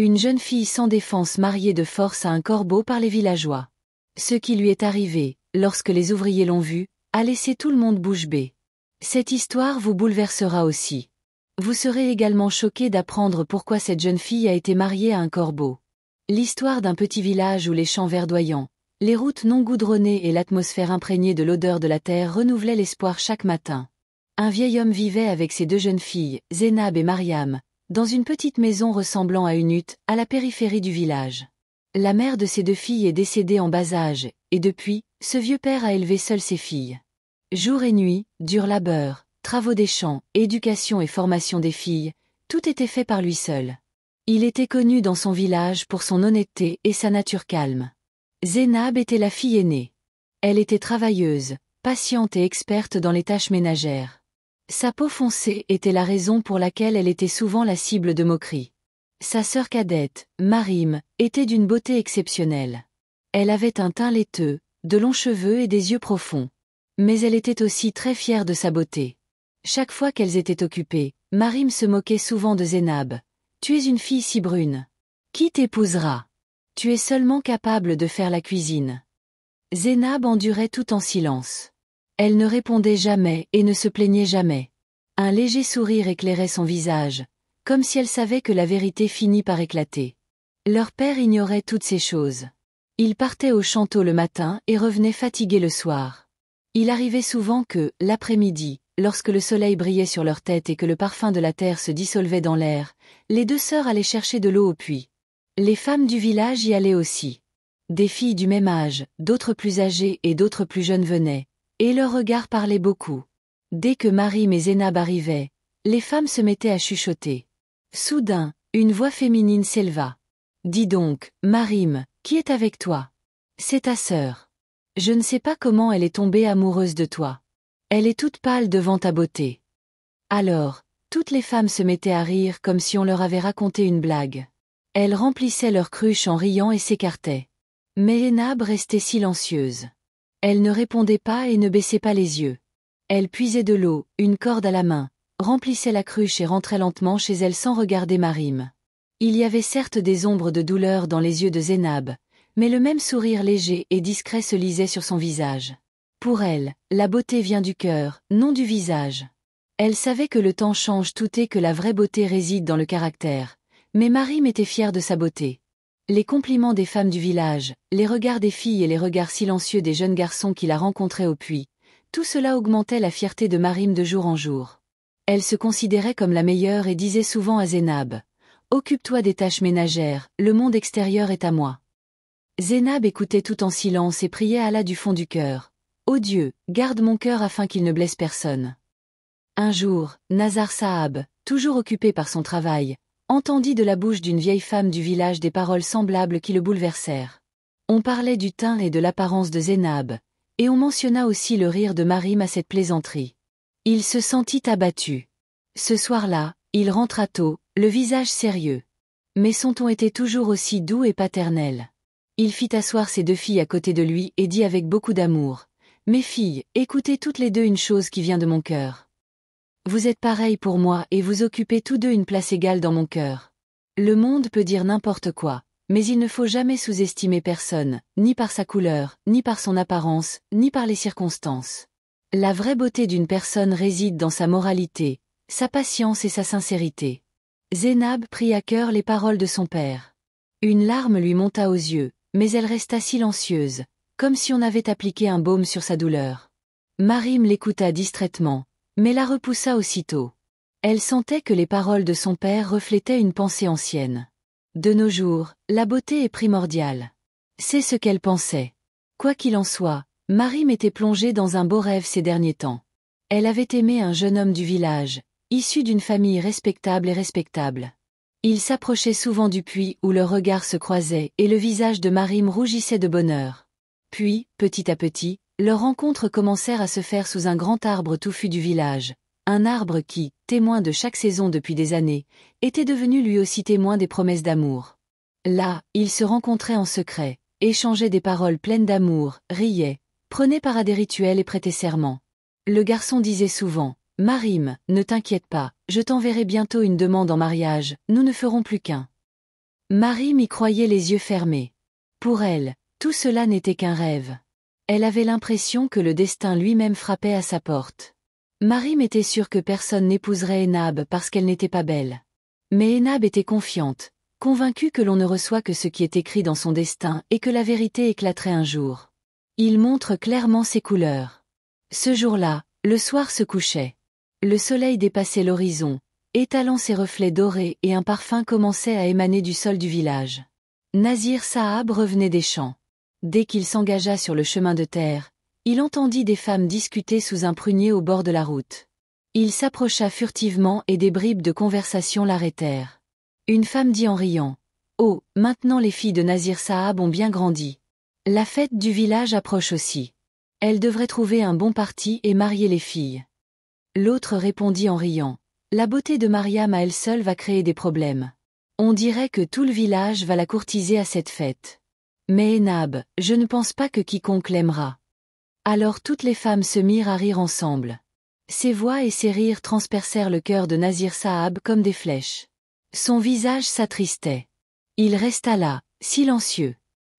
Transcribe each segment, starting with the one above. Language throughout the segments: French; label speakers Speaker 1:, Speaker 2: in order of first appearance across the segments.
Speaker 1: Une jeune fille sans défense mariée de force à un corbeau par les villageois. Ce qui lui est arrivé, lorsque les ouvriers l'ont vue, a laissé tout le monde bouche bée. Cette histoire vous bouleversera aussi. Vous serez également choqué d'apprendre pourquoi cette jeune fille a été mariée à un corbeau. L'histoire d'un petit village où les champs verdoyants, les routes non goudronnées et l'atmosphère imprégnée de l'odeur de la terre renouvelaient l'espoir chaque matin. Un vieil homme vivait avec ses deux jeunes filles, Zénab et Mariam, dans une petite maison ressemblant à une hutte, à la périphérie du village. La mère de ses deux filles est décédée en bas âge, et depuis, ce vieux père a élevé seul ses filles. Jour et nuit, dur labeur, travaux des champs, éducation et formation des filles, tout était fait par lui seul. Il était connu dans son village pour son honnêteté et sa nature calme. Zénab était la fille aînée. Elle était travailleuse, patiente et experte dans les tâches ménagères. Sa peau foncée était la raison pour laquelle elle était souvent la cible de moqueries. Sa sœur cadette, Marim, était d'une beauté exceptionnelle. Elle avait un teint laiteux, de longs cheveux et des yeux profonds. Mais elle était aussi très fière de sa beauté. Chaque fois qu'elles étaient occupées, Marim se moquait souvent de Zénab. « Tu es une fille si brune. Qui t'épousera? Tu es seulement capable de faire la cuisine. » Zénab endurait tout en silence. Elle ne répondait jamais et ne se plaignait jamais. Un léger sourire éclairait son visage, comme si elle savait que la vérité finit par éclater. Leur père ignorait toutes ces choses. Il partait au champ tôt le matin et revenait fatigué le soir. Il arrivait souvent que, l'après-midi, lorsque le soleil brillait sur leur tête et que le parfum de la terre se dissolvait dans l'air, les deux sœurs allaient chercher de l'eau au puits. Les femmes du village y allaient aussi. Des filles du même âge, d'autres plus âgées et d'autres plus jeunes venaient, et leurs regards parlaient beaucoup. Dès que Marim et Zénab arrivaient, les femmes se mettaient à chuchoter. Soudain, une voix féminine s'éleva. « Dis donc, Marim, qui est avec toi? C'est ta sœur. Je ne sais pas comment elle est tombée amoureuse de toi. Elle est toute pâle devant ta beauté. » Alors, toutes les femmes se mettaient à rire comme si on leur avait raconté une blague. Elles remplissaient leurs cruches en riant et s'écartaient. Mais Zénab restait silencieuse. Elle ne répondait pas et ne baissait pas les yeux. Elle puisait de l'eau, une corde à la main, remplissait la cruche et rentrait lentement chez elle sans regarder Marim. Il y avait certes des ombres de douleur dans les yeux de Zénab, mais le même sourire léger et discret se lisait sur son visage. Pour elle, la beauté vient du cœur, non du visage. Elle savait que le temps change tout et que la vraie beauté réside dans le caractère, mais Marim était fière de sa beauté. Les compliments des femmes du village, les regards des filles et les regards silencieux des jeunes garçons qui la rencontraient au puits, tout cela augmentait la fierté de Marim de jour en jour. Elle se considérait comme la meilleure et disait souvent à Zénab: « Occupe-toi des tâches ménagères, le monde extérieur est à moi. » Zénab écoutait tout en silence et priait Allah du fond du cœur. « Ô Dieu, garde mon cœur afin qu'il ne blesse personne. » Un jour, Nazar Saab, toujours occupé par son travail, entendit de la bouche d'une vieille femme du village des paroles semblables qui le bouleversèrent. On parlait du teint et de l'apparence de Zénab, et on mentionna aussi le rire de Marim à cette plaisanterie. Il se sentit abattu. Ce soir-là, il rentra tôt, le visage sérieux. Mais son ton était toujours aussi doux et paternel. Il fit asseoir ses deux filles à côté de lui et dit avec beaucoup d'amour: « Mes filles, écoutez toutes les deux une chose qui vient de mon cœur. Vous êtes pareilles pour moi et vous occupez tous deux une place égale dans mon cœur. Le monde peut dire n'importe quoi, mais il ne faut jamais sous-estimer personne, ni par sa couleur, ni par son apparence, ni par les circonstances. La vraie beauté d'une personne réside dans sa moralité, sa patience et sa sincérité. » Zénab prit à cœur les paroles de son père. Une larme lui monta aux yeux, mais elle resta silencieuse, comme si on avait appliqué un baume sur sa douleur. Marim l'écouta distraitement, mais la repoussa aussitôt. Elle sentait que les paroles de son père reflétaient une pensée ancienne. De nos jours, la beauté est primordiale. C'est ce qu'elle pensait. Quoi qu'il en soit, Marim était plongée dans un beau rêve ces derniers temps. Elle avait aimé un jeune homme du village, issu d'une famille respectable et respectable. Il s'approchait souvent du puits où leurs regards se croisaient et le visage de Marim rougissait de bonheur. Puis, petit à petit, leurs rencontres commencèrent à se faire sous un grand arbre touffu du village, un arbre qui, témoin de chaque saison depuis des années, était devenu lui aussi témoin des promesses d'amour. Là, ils se rencontraient en secret, échangeaient des paroles pleines d'amour, riaient, prenaient part à des rituels et prêtaient serment. Le garçon disait souvent: « Marim, ne t'inquiète pas, je t'enverrai bientôt une demande en mariage, nous ne ferons plus qu'un. » Maryam y croyait les yeux fermés. Pour elle, tout cela n'était qu'un rêve. Elle avait l'impression que le destin lui-même frappait à sa porte. Maryam était sûre que personne n'épouserait Enab parce qu'elle n'était pas belle. Mais Enab était confiante, convaincue que l'on ne reçoit que ce qui est écrit dans son destin et que la vérité éclaterait un jour. Il montre clairement ses couleurs. Ce jour-là, le soir se couchait. Le soleil dépassait l'horizon, étalant ses reflets dorés et un parfum commençait à émaner du sol du village. Nazir Sahab revenait des champs. Dès qu'il s'engagea sur le chemin de terre, il entendit des femmes discuter sous un prunier au bord de la route. Il s'approcha furtivement et des bribes de conversation l'arrêtèrent. Une femme dit en riant : « Oh, maintenant les filles de Nazir Sahab ont bien grandi. La fête du village approche aussi. Elles devraient trouver un bon parti et marier les filles. » L'autre répondit en riant : « La beauté de Maryam à elle seule va créer des problèmes. On dirait que tout le village va la courtiser à cette fête. Mais Enab, je ne pense pas que quiconque l'aimera. » Alors toutes les femmes se mirent à rire ensemble. Ses voix et ses rires transpercèrent le cœur de Nazir Sahab comme des flèches. Son visage s'attristait. Il resta là, silencieux.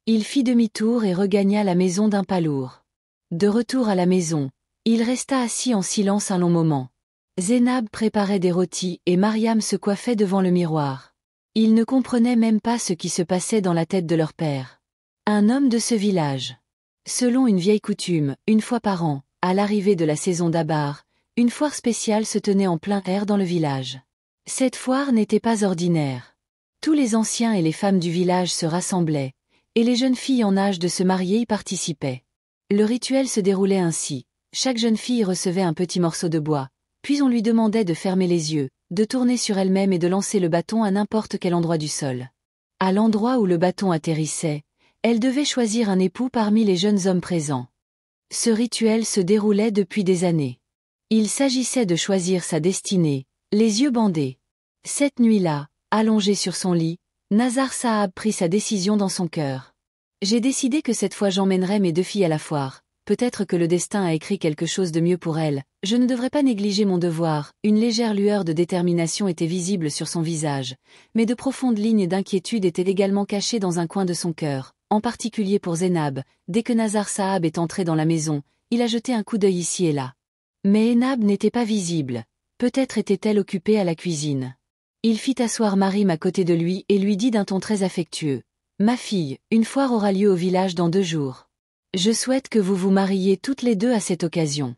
Speaker 1: Il fit demi-tour et regagna la maison d'un pas lourd. De retour à la maison, il resta assis en silence un long moment. Zénab préparait des rôtis et Maryam se coiffait devant le miroir. Ils ne comprenaient même pas ce qui se passait dans la tête de leur père. Un homme de ce village. Selon une vieille coutume, une fois par an, à l'arrivée de la saison d'Abar, une foire spéciale se tenait en plein air dans le village. Cette foire n'était pas ordinaire. Tous les anciens et les femmes du village se rassemblaient, et les jeunes filles en âge de se marier y participaient. Le rituel se déroulait ainsi. Chaque jeune fille recevait un petit morceau de bois, puis on lui demandait de fermer les yeux, de tourner sur elle-même et de lancer le bâton à n'importe quel endroit du sol. À l'endroit où le bâton atterrissait, elle devait choisir un époux parmi les jeunes hommes présents. Ce rituel se déroulait depuis des années. Il s'agissait de choisir sa destinée, les yeux bandés. Cette nuit-là, allongé sur son lit, Nazar Sahab prit sa décision dans son cœur. J'ai décidé que cette fois j'emmènerai mes deux filles à la foire. Peut-être que le destin a écrit quelque chose de mieux pour elles, je ne devrais pas négliger mon devoir. Une légère lueur de détermination était visible sur son visage, mais de profondes lignes d'inquiétude étaient également cachées dans un coin de son cœur, en particulier pour Zénab. Dès que Nazar Sahab est entré dans la maison, il a jeté un coup d'œil ici et là. Mais Enab n'était pas visible, peut-être était-elle occupée à la cuisine. Il fit asseoir Maryam à côté de lui et lui dit d'un ton très affectueux : « Ma fille, une foire aura lieu au village dans 2 jours. Je souhaite que vous vous mariiez toutes les deux à cette occasion. »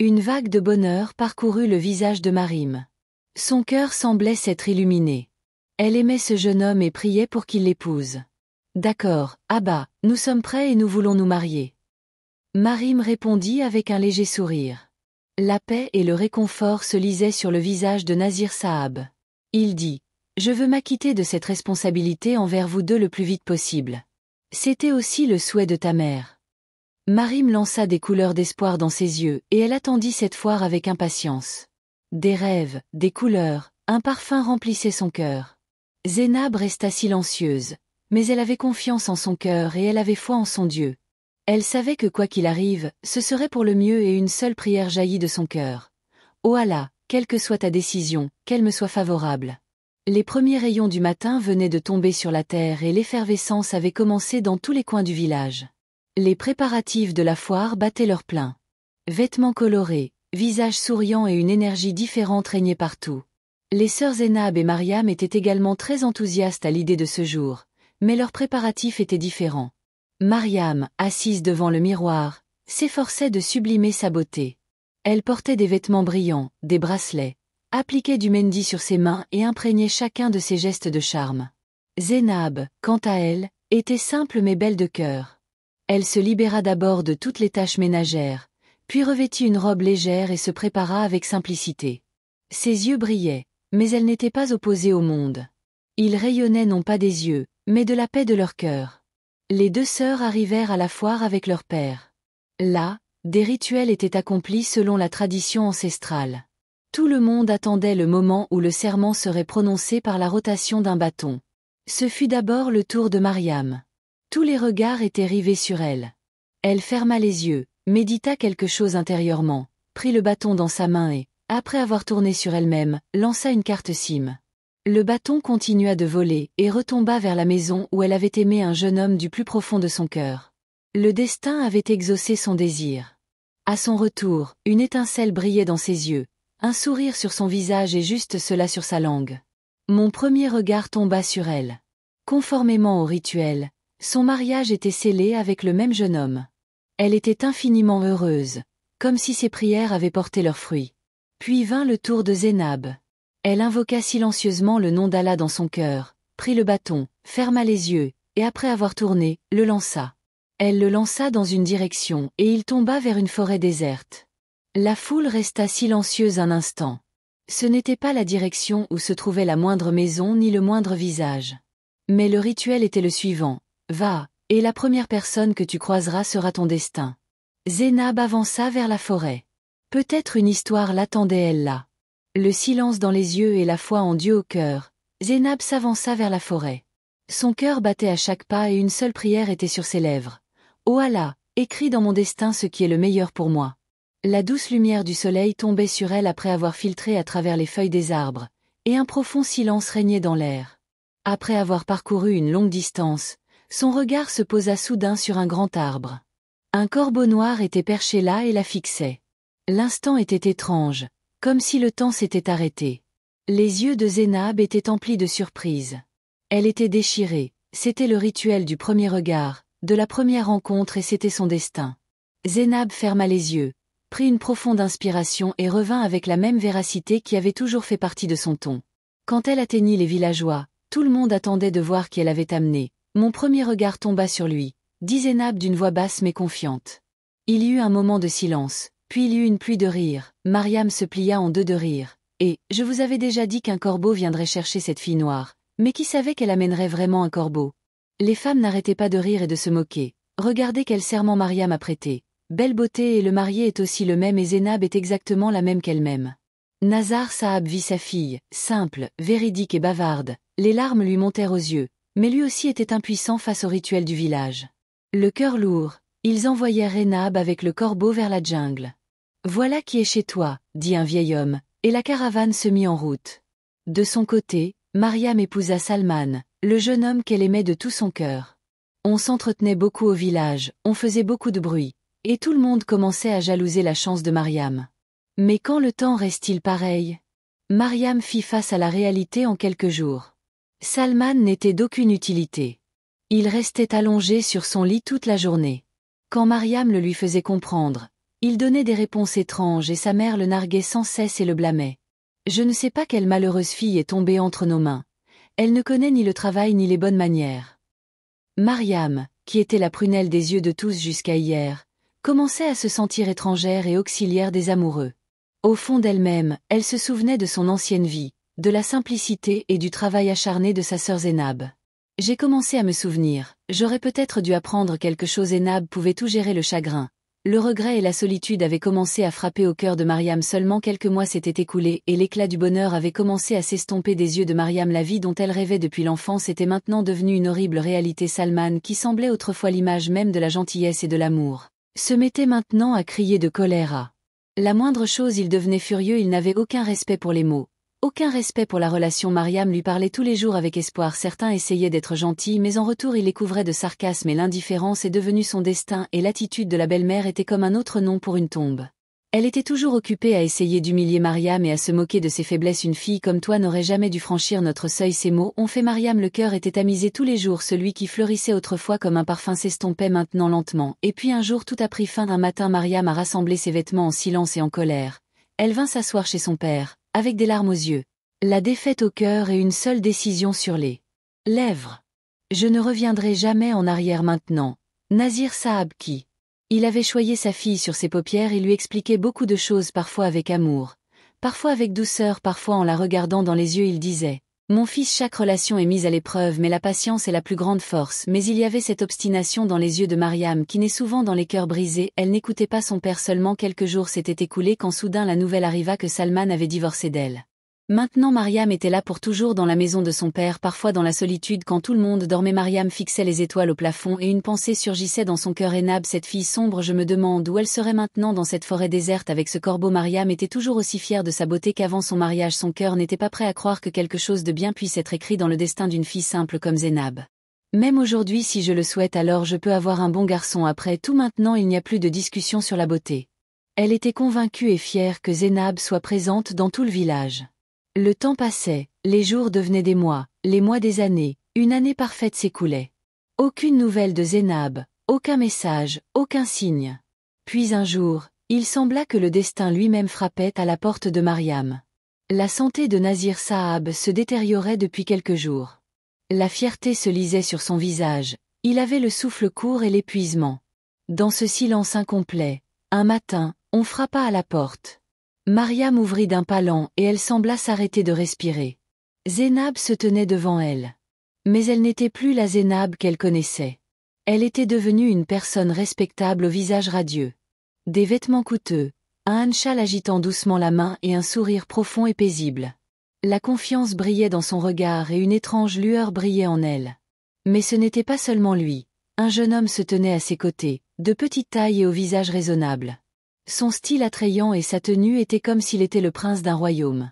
Speaker 1: Une vague de bonheur parcourut le visage de Maryam. Son cœur semblait s'être illuminé. Elle aimait ce jeune homme et priait pour qu'il l'épouse. « D'accord, Abba, nous sommes prêts et nous voulons nous marier. » Maryam répondit avec un léger sourire. La paix et le réconfort se lisaient sur le visage de Nazir Sahab. Il dit : « Je veux m'acquitter de cette responsabilité envers vous deux le plus vite possible. C'était aussi le souhait de ta mère. » Maryam lança des couleurs d'espoir dans ses yeux et elle attendit cette foire avec impatience. Des rêves, des couleurs, un parfum remplissait son cœur. Zénab resta silencieuse, mais elle avait confiance en son cœur et elle avait foi en son Dieu. Elle savait que quoi qu'il arrive, ce serait pour le mieux et une seule prière jaillit de son cœur. « Ô Allah, quelle que soit ta décision, qu'elle me soit favorable. » Les premiers rayons du matin venaient de tomber sur la terre et l'effervescence avait commencé dans tous les coins du village. Les préparatifs de la foire battaient leur plein. Vêtements colorés, visages souriants et une énergie différente régnaient partout. Les sœurs Zénab et Maryam étaient également très enthousiastes à l'idée de ce jour, mais leurs préparatifs étaient différents. Maryam, assise devant le miroir, s'efforçait de sublimer sa beauté. Elle portait des vêtements brillants, des bracelets, appliquait du mendi sur ses mains et imprégnait chacun de ses gestes de charme. Zénab, quant à elle, était simple mais belle de cœur. Elle se libéra d'abord de toutes les tâches ménagères, puis revêtit une robe légère et se prépara avec simplicité. Ses yeux brillaient, mais elle n'était pas opposée au monde. Ils rayonnaient non pas des yeux, mais de la paix de leur cœur. Les 2 sœurs arrivèrent à la foire avec leur père. Là, des rituels étaient accomplis selon la tradition ancestrale. Tout le monde attendait le moment où le serment serait prononcé par la rotation d'un bâton. Ce fut d'abord le tour de Maryam. Tous les regards étaient rivés sur elle. Elle ferma les yeux, médita quelque chose intérieurement, prit le bâton dans sa main et, après avoir tourné sur elle-même, lança une carte cime. Le bâton continua de voler et retomba vers la maison où elle avait aimé un jeune homme du plus profond de son cœur. Le destin avait exaucé son désir. À son retour, une étincelle brillait dans ses yeux, un sourire sur son visage et juste cela sur sa langue. Mon premier regard tomba sur elle. Conformément au rituel, son mariage était scellé avec le même jeune homme. Elle était infiniment heureuse, comme si ses prières avaient porté leurs fruits. Puis vint le tour de Zénab. Elle invoqua silencieusement le nom d'Allah dans son cœur, prit le bâton, ferma les yeux, et après avoir tourné, le lança. Elle le lança dans une direction et il tomba vers une forêt déserte. La foule resta silencieuse un instant. Ce n'était pas la direction où se trouvait la moindre maison ni le moindre visage. Mais le rituel était le suivant. Va, et la première personne que tu croiseras sera ton destin. Zénab avança vers la forêt. Peut-être une histoire l'attendait elle là. Le silence dans les yeux et la foi en Dieu au cœur, Zénab s'avança vers la forêt. Son cœur battait à chaque pas et une seule prière était sur ses lèvres. Ô Allah, écris dans mon destin ce qui est le meilleur pour moi. La douce lumière du soleil tombait sur elle après avoir filtré à travers les feuilles des arbres, et un profond silence régnait dans l'air. Après avoir parcouru une longue distance, son regard se posa soudain sur un grand arbre. Un corbeau noir était perché là et la fixait. L'instant était étrange, comme si le temps s'était arrêté. Les yeux de Zénab étaient emplis de surprise. Elle était déchirée, c'était le rituel du premier regard, de la première rencontre et c'était son destin. Zénab ferma les yeux, prit une profonde inspiration et revint avec la même véracité qui avait toujours fait partie de son ton. Quand elle atteignit les villageois, tout le monde attendait de voir qui elle avait amené. Mon premier regard tomba sur lui, dit Zénab d'une voix basse mais confiante. Il y eut un moment de silence, puis il y eut une pluie de rire. Mariam se plia en deux de rire. Et, je vous avais déjà dit qu'un corbeau viendrait chercher cette fille noire, mais qui savait qu'elle amènerait vraiment un corbeau? Les femmes n'arrêtaient pas de rire et de se moquer. Regardez quel serment Mariam a prêté. Belle beauté et le marié est aussi le même et Zénab est exactement la même qu'elle-même. Nazar Saab vit sa fille, simple, véridique et bavarde, les larmes lui montèrent aux yeux, mais lui aussi était impuissant face au rituel du village. Le cœur lourd, ils envoyèrent Zénab avec le corbeau vers la jungle. Voilà qui est chez toi, dit un vieil homme, et la caravane se mit en route. De son côté, Mariam épousa Salman, le jeune homme qu'elle aimait de tout son cœur. On s'entretenait beaucoup au village, on faisait beaucoup de bruit, et tout le monde commençait à jalouser la chance de Mariam. Mais quand le temps reste-t-il pareil? Mariam fit face à la réalité en quelques jours. Salman n'était d'aucune utilité. Il restait allongé sur son lit toute la journée. Quand Mariam le lui faisait comprendre, il donnait des réponses étranges et sa mère le narguait sans cesse et le blâmait. Je ne sais pas quelle malheureuse fille est tombée entre nos mains. Elle ne connaît ni le travail ni les bonnes manières. Mariam, qui était la prunelle des yeux de tous jusqu'à hier, commençait à se sentir étrangère et auxiliaire des amoureux. Au fond d'elle-même, elle se souvenait de son ancienne vie, de la simplicité et du travail acharné de sa sœur Zénab. J'ai commencé à me souvenir, j'aurais peut-être dû apprendre quelque chose. Zénab pouvait tout gérer. Le chagrin, le regret et la solitude avaient commencé à frapper au cœur de Mariam. Seulement quelques mois s'étaient écoulés et l'éclat du bonheur avait commencé à s'estomper des yeux de Mariam. La vie dont elle rêvait depuis l'enfance était maintenant devenue une horrible réalité. Salman, qui semblait autrefois l'image même de la gentillesse et de l'amour, se mettait maintenant à crier de colère à la moindre chose. Il devenait furieux, il n'avait aucun respect pour les mots, aucun respect pour la relation. Mariam lui parlait tous les jours avec espoir. Certains essayaient d'être gentils mais en retour il les couvrait de sarcasme et l'indifférence est devenue son destin et l'attitude de la belle-mère était comme un autre nom pour une tombe. Elle était toujours occupée à essayer d'humilier Mariam et à se moquer de ses faiblesses. Une fille comme toi n'aurait jamais dû franchir notre seuil. Ces mots ont fait Mariam. Le cœur était tamisé tous les jours. Celui qui fleurissait autrefois comme un parfum s'estompait maintenant lentement. Et puis un jour tout a pris fin. Un matin Mariam a rassemblé ses vêtements en silence et en colère. Elle vint s'asseoir chez son père, avec des larmes aux yeux, la défaite au cœur et une seule décision sur les lèvres. Je ne reviendrai jamais en arrière maintenant. Nazir Saab qui il avait choyé sa fille sur ses paupières et lui expliquait beaucoup de choses, parfois avec amour, parfois avec douceur, parfois en la regardant dans les yeux. Il disait « Mon fils, chaque relation est mise à l'épreuve mais la patience est la plus grande force. » Mais il y avait cette obstination dans les yeux de Mariam qui naît souvent dans les cœurs brisés. Elle n'écoutait pas son père. Seulement quelques jours s'étaient écoulés quand soudain la nouvelle arriva que Salman avait divorcé d'elle. Maintenant Mariam était là pour toujours dans la maison de son père, parfois dans la solitude quand tout le monde dormait. Mariam fixait les étoiles au plafond et une pensée surgissait dans son cœur. Enab, cette fille sombre, je me demande où elle serait maintenant dans cette forêt déserte avec ce corbeau. Mariam était toujours aussi fière de sa beauté qu'avant son mariage. Son cœur n'était pas prêt à croire que quelque chose de bien puisse être écrit dans le destin d'une fille simple comme Zénab. Même aujourd'hui, si je le souhaite, alors je peux avoir un bon garçon. Après tout, maintenant il n'y a plus de discussion sur la beauté. Elle était convaincue et fière que Zénab soit présente dans tout le village. Le temps passait, les jours devenaient des mois, les mois des années, une année parfaite s'écoulait. Aucune nouvelle de Zénab, aucun message, aucun signe. Puis un jour, il sembla que le destin lui-même frappait à la porte de Mariam. La santé de Nazir Saab se détériorait depuis quelques jours. La fierté se lisait sur son visage, il avait le souffle court et l'épuisement. Dans ce silence incomplet, un matin, on frappa à la porte. Mariam ouvrit d'un pas lent et elle sembla s'arrêter de respirer. Zénab se tenait devant elle. Mais elle n'était plus la Zénab qu'elle connaissait. Elle était devenue une personne respectable au visage radieux. Des vêtements coûteux, un hanchal agitant doucement la main et un sourire profond et paisible. La confiance brillait dans son regard et une étrange lueur brillait en elle. Mais ce n'était pas seulement lui. Un jeune homme se tenait à ses côtés, de petite taille et au visage raisonnable. Son style attrayant et sa tenue étaient comme s'il était le prince d'un royaume.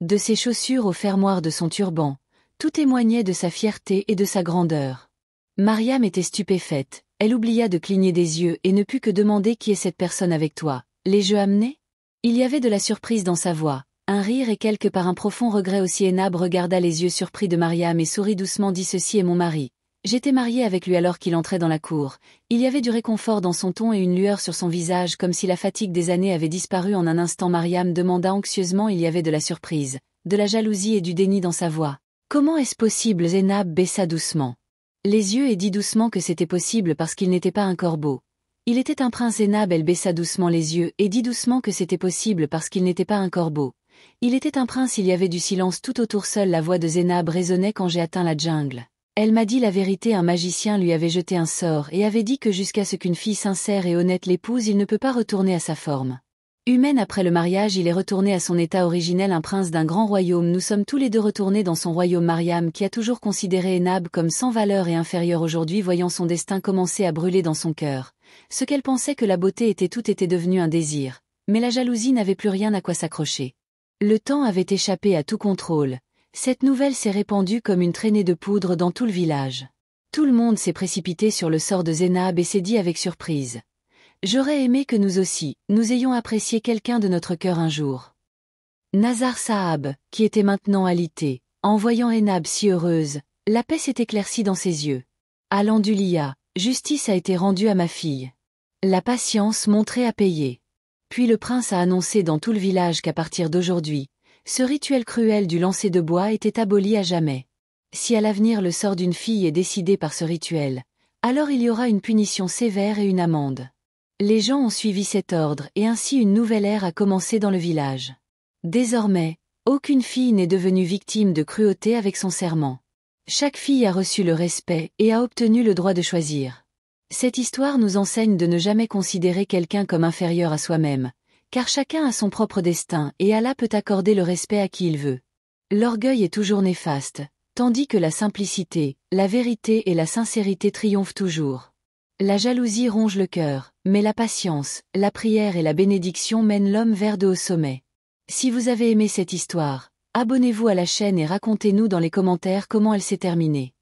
Speaker 1: De ses chaussures au fermoir de son turban, tout témoignait de sa fierté et de sa grandeur. Mariam était stupéfaite, elle oublia de cligner des yeux et ne put que demander qui est cette personne avec toi, les jeux amenés? Il y avait de la surprise dans sa voix, un rire et quelque part un profond regret aussi. Enab regarda les yeux surpris de Mariam et sourit doucement, dit ceci est mon mari. J'étais mariée avec lui alors qu'il entrait dans la cour. Il y avait du réconfort dans son ton et une lueur sur son visage comme si la fatigue des années avait disparu en un instant. Mariam demanda anxieusement. Il y avait de la surprise, de la jalousie et du déni dans sa voix. Comment est-ce possible? Zénab baissa doucement les yeux et dit doucement que c'était possible parce qu'il n'était pas un corbeau. Il était un prince. Zénab, elle baissa doucement les yeux et dit doucement que c'était possible parce qu'il n'était pas un corbeau. Il était un prince. Il y avait du silence tout autour. Seule la voix de Zénab résonnait. Quand j'ai atteint la jungle, elle m'a dit la vérité. Un magicien lui avait jeté un sort et avait dit que jusqu'à ce qu'une fille sincère et honnête l'épouse, il ne peut pas retourner à sa forme humaine. Après le mariage, il est retourné à son état originel, un prince d'un grand royaume. Nous sommes tous les deux retournés dans son royaume. Mariam, qui a toujours considéré Enab comme sans valeur et inférieur, aujourd'hui voyant son destin commencer à brûler dans son cœur. Ce qu'elle pensait que la beauté était, tout était devenu un désir. Mais la jalousie n'avait plus rien à quoi s'accrocher. Le temps avait échappé à tout contrôle. Cette nouvelle s'est répandue comme une traînée de poudre dans tout le village. Tout le monde s'est précipité sur le sort de Zénab et s'est dit avec surprise. J'aurais aimé que nous aussi, nous ayons apprécié quelqu'un de notre cœur un jour. Nazar Saab, qui était maintenant alité, en voyant Enab si heureuse, la paix s'est éclaircie dans ses yeux. Alhamdoulilah, justice a été rendue à ma fille. La patience montrée à payer. Puis le prince a annoncé dans tout le village qu'à partir d'aujourd'hui, ce rituel cruel du lancer de bois était aboli à jamais. Si à l'avenir le sort d'une fille est décidé par ce rituel, alors il y aura une punition sévère et une amende. Les gens ont suivi cet ordre et ainsi une nouvelle ère a commencé dans le village. Désormais, aucune fille n'est devenue victime de cruauté avec son serment. Chaque fille a reçu le respect et a obtenu le droit de choisir. Cette histoire nous enseigne de ne jamais considérer quelqu'un comme inférieur à soi-même, car chacun a son propre destin et Allah peut accorder le respect à qui il veut. L'orgueil est toujours néfaste, tandis que la simplicité, la vérité et la sincérité triomphent toujours. La jalousie ronge le cœur, mais la patience, la prière et la bénédiction mènent l'homme vers de hauts sommets. Si vous avez aimé cette histoire, abonnez-vous à la chaîne et racontez-nous dans les commentaires comment elle s'est terminée.